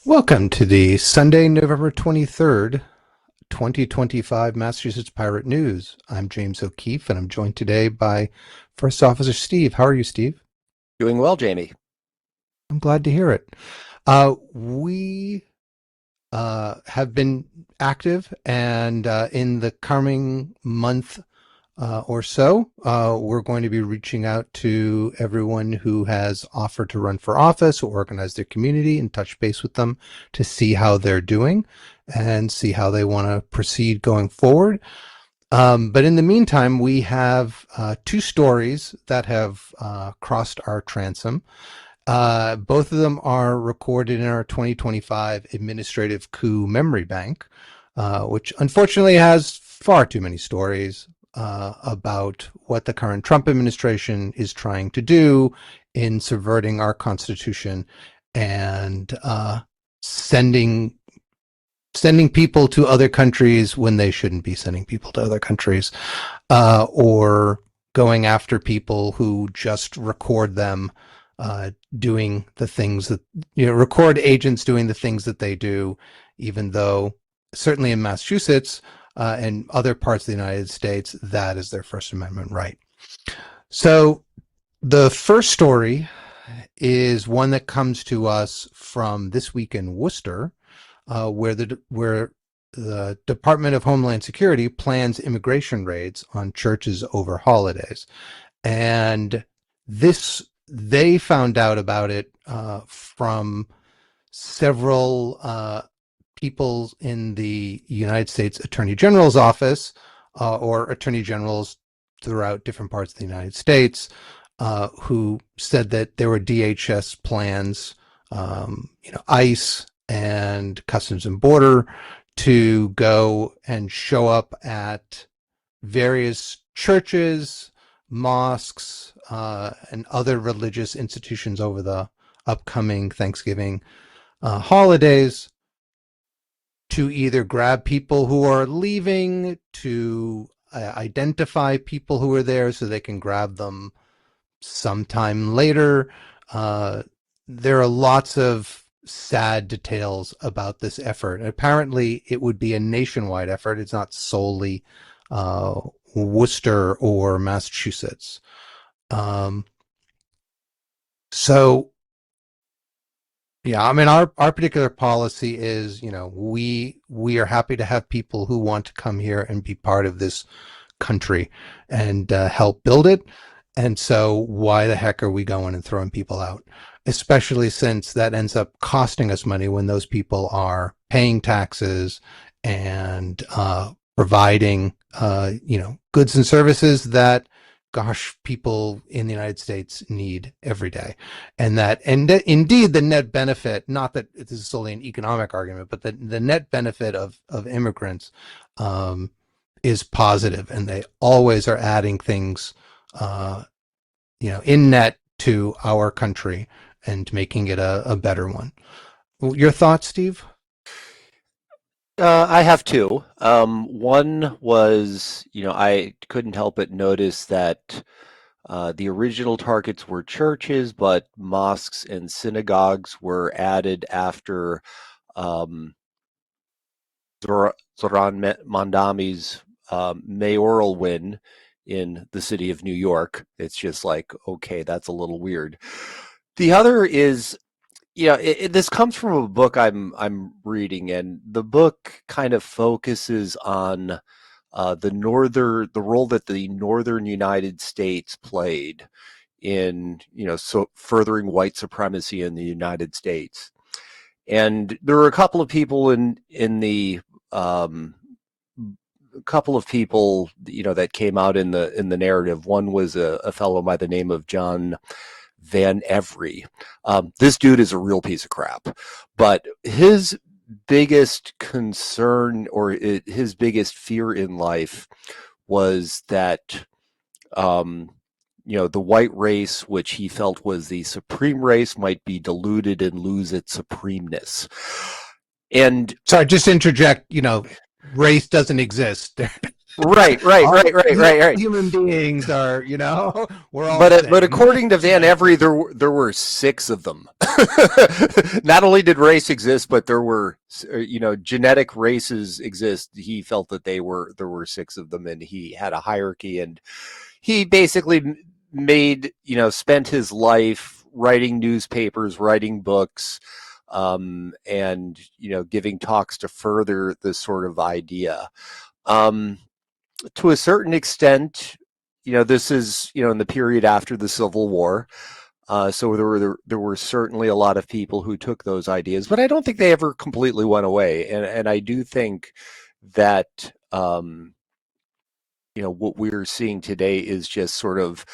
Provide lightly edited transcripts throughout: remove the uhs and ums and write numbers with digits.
Welcome to the Sunday, November 23rd, 2025 Massachusetts Pirate News. I'm James O'Keefe, and I'm joined today by First Officer Steve. How are you, Steve? Doing well, Jamie. I'm glad to hear it. We have been active, and in the coming month or so, we're going to be reaching out to everyone who has offered to run for office or organize their community and touch base with them to see how they're doing and see how they want to proceed going forward. But in the meantime, we have two stories that have crossed our transom. Both of them are recorded in our 2025 Administrative Coup Memory Bank, which unfortunately has far too many stories about what the current Trump administration is trying to do in subverting our Constitution and sending people to other countries when they shouldn't be sending people to other countries, or going after people who just record them doing the things that, record agents doing the things that they do, even though certainly in Massachusetts and other parts of the United States, that is their First Amendment right. So the first story is one that comes to us from this week in Worcester, where the Department of Homeland Security plans immigration raids on churches over holidays. And this, they found out about it from several people in the United States Attorney General's office, or attorney generals throughout different parts of the United States, who said that there were DHS plans, ICE and Customs and Border, to go and show up at various churches, mosques, and other religious institutions over the upcoming Thanksgiving holidays, to either grab people who are leaving, to identify people who are there so they can grab them sometime later. There are lots of sad details about this effort. Apparently, it would be a nationwide effort. It's not solely Worcester or Massachusetts. Um, so yeah, I mean, our particular policy is, we are happy to have people who want to come here and be part of this country and help build it. And so why the heck are we going and throwing people out? Especially since that ends up costing us money when those people are paying taxes and providing, goods and services that, gosh, people in the United States need every day. And indeed, the net benefit, not that this is solely an economic argument, but the net benefit of immigrants is positive, and they always are adding things, in net to our country and making it a better one. Your thoughts, Steve? I have two. One was, I couldn't help but notice that the original targets were churches, but mosques and synagogues were added after um, Zoran Mandami's mayoral win in the city of New York. It's just like, okay, that's a little weird. The other is, this comes from a book I'm reading, and the book kind of focuses on the role that the northern United States played in so furthering white supremacy in the United States. And there were a couple of people in the a couple of people that came out in the narrative. One was a fellow by the name of John Van Every. This dude is a real piece of crap, but his biggest concern, or his biggest fear in life, was that the white race, which he felt was the supreme race, might be diluted and lose its supremeness. And Sorry, just interject, race doesn't exist. Right, right, All right, right, right, right. human beings are, we're all the But same. according to Van Every, there were six of them. Not only did race exist, but there were genetic races exist. He felt that there were six of them, and he had a hierarchy, and he basically made spent his life writing newspapers, writing books, and giving talks to further this sort of idea. Um, to a certain extent, this is in the period after the Civil War. So there were certainly a lot of people who took those ideas, but I don't think they ever completely went away. And I do think that what we're seeing today is just sort of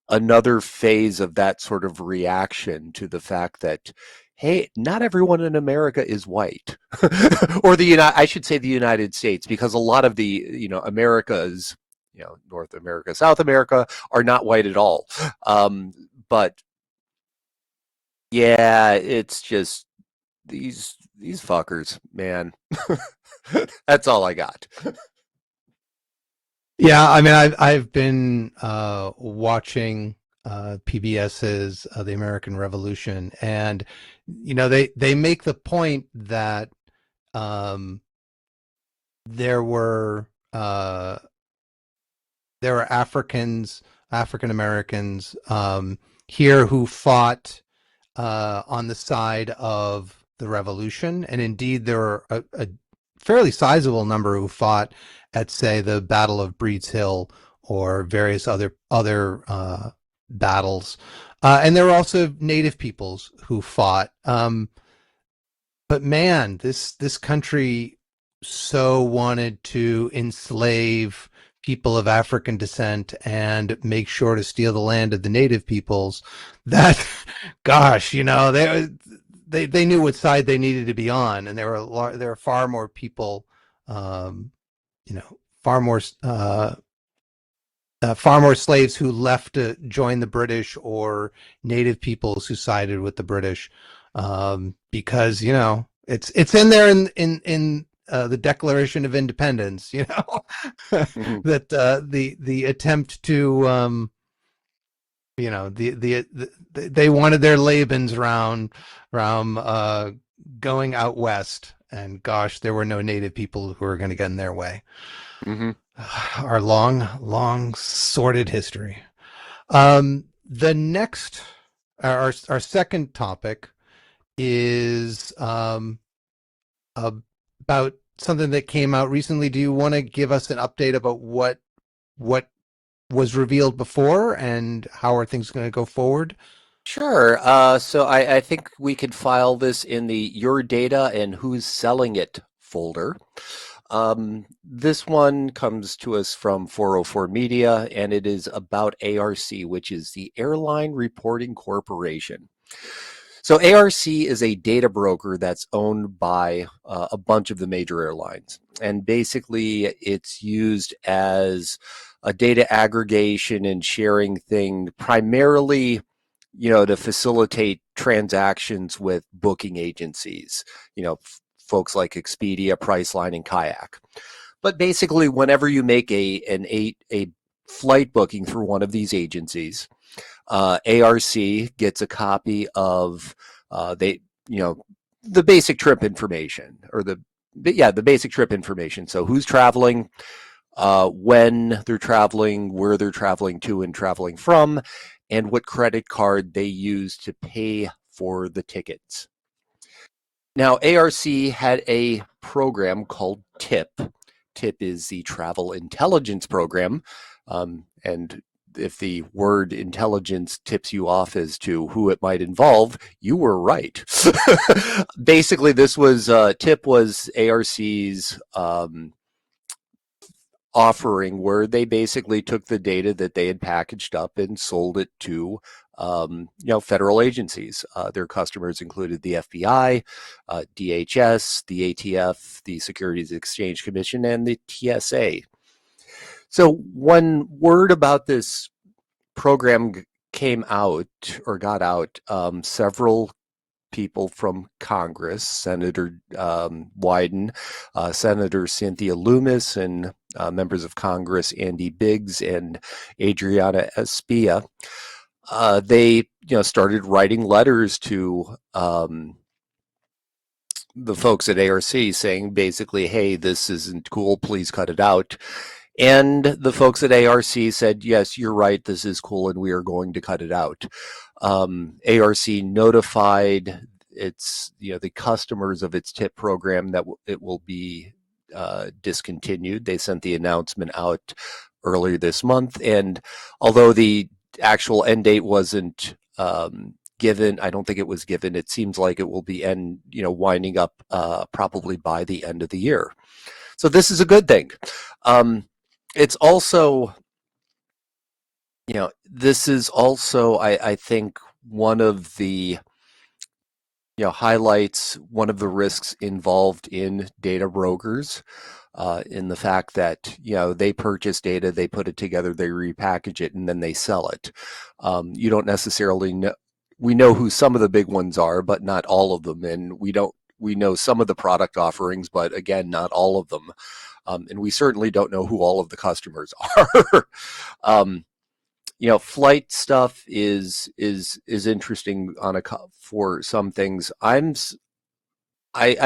another phase of that sort of reaction to the fact that, hey, not everyone in America is white, or I should say the United States, because a lot of the Americas, North America, South America, are not white at all. But yeah, it's just these fuckers, man. That's all I got. Yeah, I mean, I've been watching PBS's The American Revolution, and they make the point that um, there were uh, there were African Americans here who fought on the side of the revolution, and indeed there were a fairly sizable number who fought at, say, the Battle of Breeds Hill or various other battles, and there were also Native peoples who fought. But man, this country so wanted to enslave people of African descent and make sure to steal the land of the native peoples that, gosh, they knew what side they needed to be on, and there were far more people, um, you know, far more far more slaves who left to join the British or native peoples who sided with the British, because it's in there in the Declaration of Independence, Mhm. that the attempt to they wanted their Labans around going out west, and gosh, there were no native people who were going to get in their way. Mhm. Our long sordid history. The next, our second topic is about something that came out recently. Do you want to give us an update about what was revealed before and how are things going to go forward? Sure. So I think we could file this in the Your Data and Who's Selling It folder. This one comes to us from 404 Media, and it is about ARC, which is the Airline Reporting Corporation. So ARC is a data broker that's owned by a bunch of the major airlines. And basically, it's used as a data aggregation and sharing thing, primarily to facilitate transactions with booking agencies, folks like Expedia, Priceline, and Kayak. But basically, whenever you make a flight booking through one of these agencies, ARC gets a copy of they you know the basic trip information, or the basic trip information. So who's traveling, when they're traveling, where they're traveling to and traveling from, and what credit card they use to pay for the tickets. Now, ARC had a program called TIP. TIP is the Travel Intelligence Program. And if the word intelligence tips you off as to who it might involve, you were right. Basically, this was TIP was ARC's offering, where they basically took the data that they had packaged up and sold it to federal agencies. Their customers included the FBI, DHS, the ATF, the Securities Exchange Commission, and the TSA. So when word about this program came out, or got out, several people from Congress, Senator Wyden, Senator Cynthia Loomis, and members of Congress Andy Biggs and Adriana Espia, they started writing letters to the folks at ARC saying basically, hey, this isn't cool, please cut it out. And the folks at ARC said, yes, you're right, this is cool, and we are going to cut it out. ARC notified its the customers of its tip program that it will be discontinued. They sent the announcement out earlier this month, and although the actual end date wasn't given, I don't think it was given. It seems like it will be winding up probably by the end of the year. So this is a good thing. It's also, this is also, I think, one of the highlights one of the risks involved in data brokers, in the fact that they purchase data, they put it together, they repackage it, and then they sell it. You don't necessarily know. We know who some of the big ones are, but not all of them, and we know some of the product offerings, but again, not all of them. And we certainly don't know who all of the customers are. Flight stuff is interesting for some things. I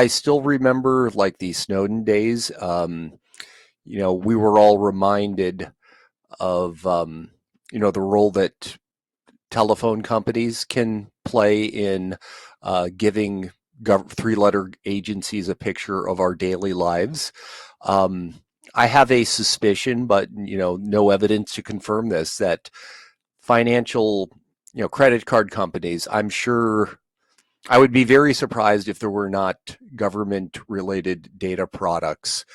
still remember like the Snowden days. We were all reminded of the role that telephone companies can play in giving three-letter agencies a picture of our daily lives. I have a suspicion, but no evidence to confirm this, that financial, credit card companies, I'm sure, I would be very surprised if there were not government-related data products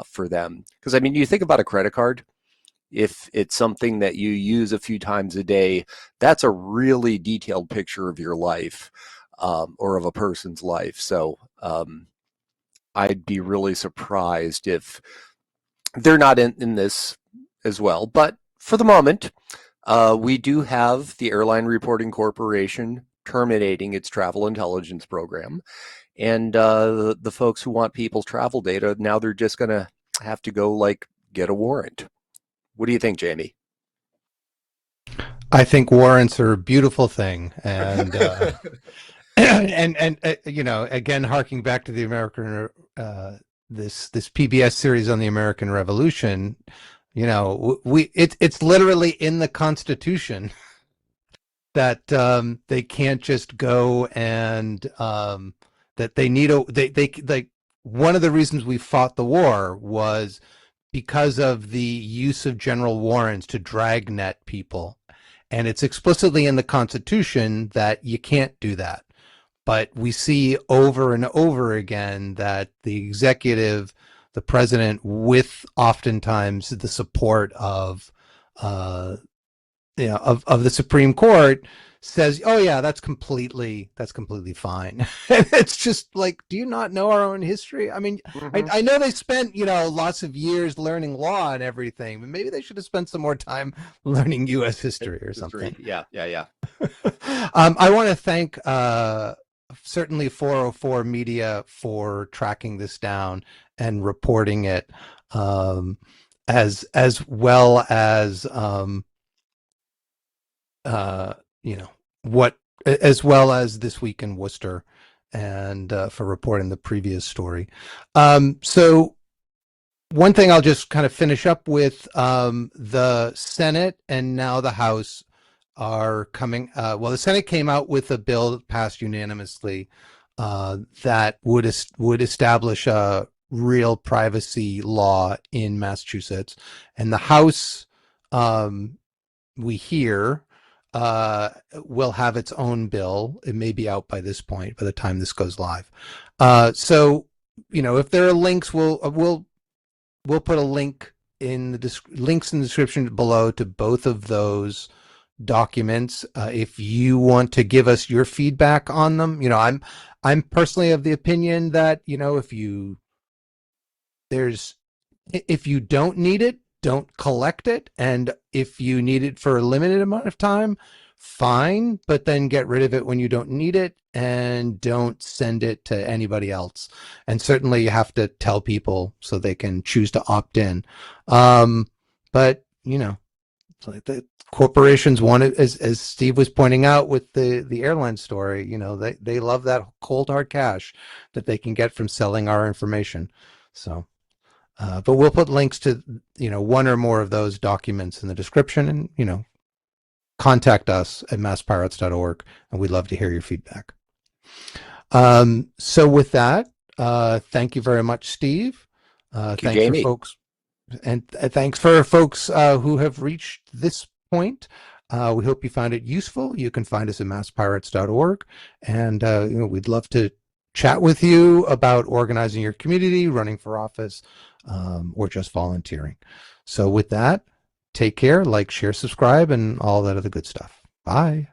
for them. Because I mean, you think about a credit card. If it's something that you use a few times a day, that's a really detailed picture of your life, or of a person's life. So I'd be really surprised if they're not in this as well. But for the moment, we do have the Airline Reporting Corporation terminating its travel intelligence program. And the folks who want people's travel data, now they're just going to have to go get a warrant. What do you think, Jamie? I think warrants are a beautiful thing, and again, harking back to the American this PBS series on the American Revolution, it's literally in the Constitution that they can't just go and that they need they like one of the reasons we fought the war was because of the use of general warrants to dragnet people. And it's explicitly in the Constitution that you can't do that. But we see over and over again that the executive, the president, with oftentimes the support of of the Supreme Court, says, "Oh yeah, that's completely fine." And it's just like, do you not know our own history? I mean, I know they spent lots of years learning law and everything, but maybe they should have spent some more time learning U.S. history or something. Yeah. I want to thank certainly 404 Media for tracking this down and reporting it, as well as as well as This Week in Worcester, and for reporting the previous story. So one thing I'll just kind of finish up with, the Senate and now the House are coming. Well, the Senate came out with a bill that passed unanimously that would establish a real privacy law in Massachusetts, and the House, we hear, will have its own bill. It may be out by this point, by the time this goes live. So, if there are links, we'll put a link in the links in the description below to both of those documents. If you want to give us your feedback on them, I'm personally of the opinion that if you don't need it, don't collect it. And if you need it for a limited amount of time, fine, but then get rid of it when you don't need it and don't send it to anybody else. And certainly you have to tell people so they can choose to opt in. But like the corporations want it, as Steve was pointing out with the airline story, they love that cold hard cash that they can get from selling our information. So, but we'll put links to, one or more of those documents in the description, and, contact us at masspirates.org, and we'd love to hear your feedback. So with that, thank you very much, Steve. Thank you, Thanks for Jamie. folks. And thanks for folks who have reached this point. We hope you found it useful. You can find us at masspirates.org. And we'd love to chat with you about organizing your community, running for office, or just volunteering. So with that, take care, like, share, subscribe, and all that other good stuff. Bye.